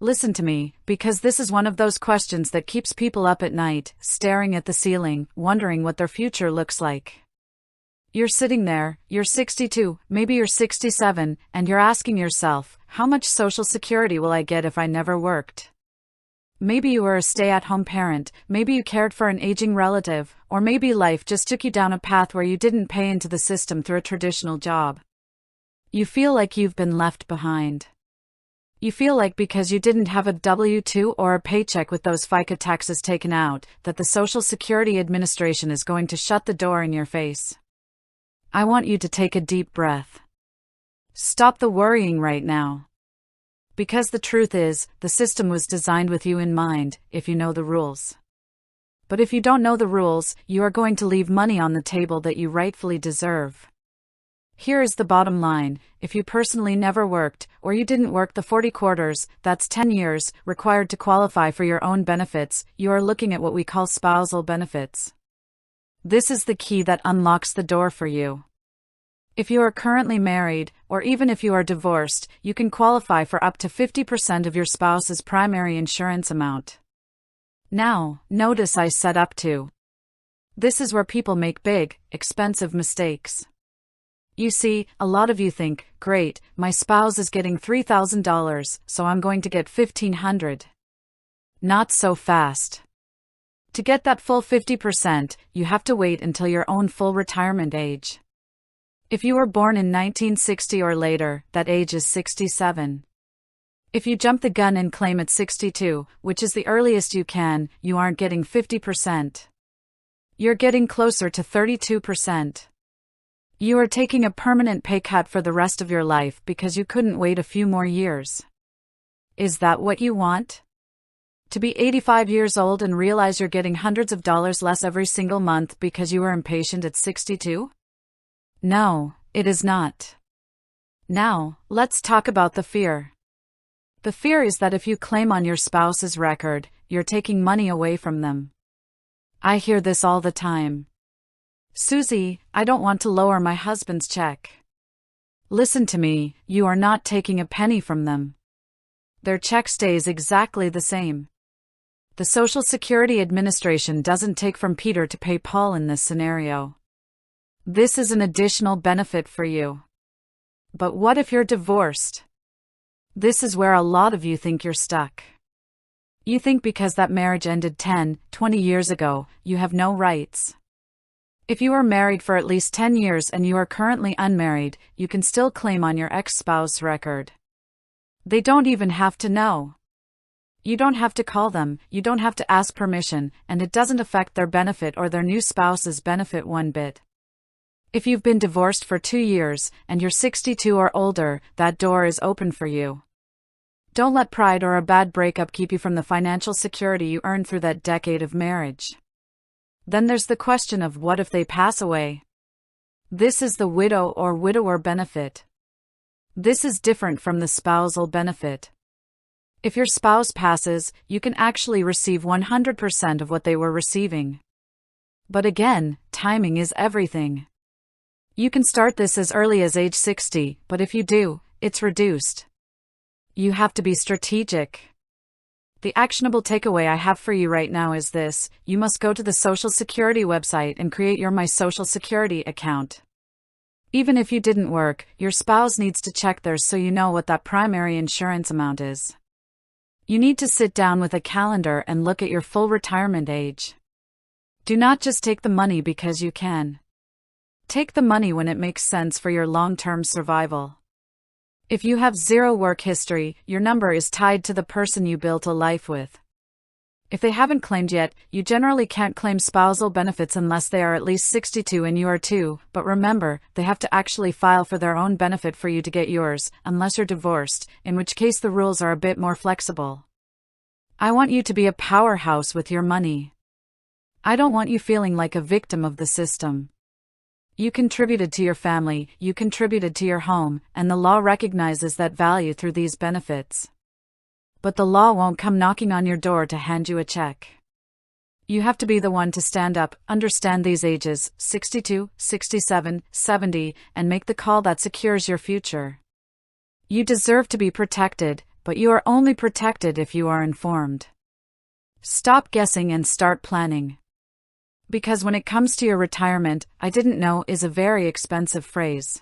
Listen to me, because this is one of those questions that keeps people up at night, staring at the ceiling, wondering what their future looks like. You're sitting there, you're 62, maybe you're 67, and you're asking yourself, how much Social Security will I get if I never worked? Maybe you were a stay-at-home parent, maybe you cared for an aging relative, or maybe life just took you down a path where you didn't pay into the system through a traditional job. You feel like you've been left behind. You feel like because you didn't have a W-2 or a paycheck with those FICA taxes taken out, that the Social Security Administration is going to shut the door in your face. I want you to take a deep breath. Stop the worrying right now. Because the truth is, the system was designed with you in mind, if you know the rules. But if you don't know the rules, you are going to leave money on the table that you rightfully deserve. Here is the bottom line: if you personally never worked, or you didn't work the 40 quarters, that's 10 years, required to qualify for your own benefits, you are looking at what we call spousal benefits. This is the key that unlocks the door for you. If you are currently married, or even if you are divorced, you can qualify for up to 50% of your spouse's primary insurance amount. Now, notice I said up to. This is where people make big, expensive mistakes. You see, a lot of you think, great, my spouse is getting $3,000, so I'm going to get $1,500. Not so fast. To get that full 50%, you have to wait until your own full retirement age. If you were born in 1960 or later, that age is 67. If you jump the gun and claim at 62, which is the earliest you can, you aren't getting 50%. You're getting closer to 32%. You are taking a permanent pay cut for the rest of your life because you couldn't wait a few more years. Is that what you want? To be 85 years old and realize you're getting hundreds of dollars less every single month because you were impatient at 62? No, it is not. Now, let's talk about the fear. The fear is that if you claim on your spouse's record, you're taking money away from them. I hear this all the time. Susie, I don't want to lower my husband's check. Listen to me, you are not taking a penny from them. Their check stays exactly the same. The Social Security Administration doesn't take from Peter to pay Paul in this scenario. This is an additional benefit for you. But what if you're divorced? This is where a lot of you think you're stuck. You think because that marriage ended 10, 20 years ago, you have no rights. If you are married for at least 10 years and you are currently unmarried, you can still claim on your ex-spouse record. They don't even have to know. You don't have to call them, you don't have to ask permission, and it doesn't affect their benefit or their new spouse's benefit one bit. If you've been divorced for 2 years, and you're 62 or older, that door is open for you. Don't let pride or a bad breakup keep you from the financial security you earned through that decade of marriage. Then there's the question of what if they pass away? This is the widow or widower benefit. This is different from the spousal benefit. If your spouse passes, you can actually receive 100% of what they were receiving. But again, timing is everything. You can start this as early as age 60, but if you do, it's reduced. You have to be strategic. The actionable takeaway I have for you right now is this: you must go to the Social Security website and create your My Social Security account. Even if you didn't work, your spouse needs to check theirs so you know what that primary insurance amount is. You need to sit down with a calendar and look at your full retirement age. Do not just take the money because you can. Take the money when it makes sense for your long-term survival. If you have zero work history, your number is tied to the person you built a life with. If they haven't claimed yet, you generally can't claim spousal benefits unless they are at least 62 and you are too, but remember, they have to actually file for their own benefit for you to get yours, unless you're divorced, in which case the rules are a bit more flexible. I want you to be a powerhouse with your money. I don't want you feeling like a victim of the system. You contributed to your family, you contributed to your home, and the law recognizes that value through these benefits. But the law won't come knocking on your door to hand you a check. You have to be the one to stand up, understand these ages, 62, 67, 70, and make the call that secures your future. You deserve to be protected, but you are only protected if you are informed. Stop guessing and start planning. Because when it comes to your retirement, I didn't know is a very expensive phrase.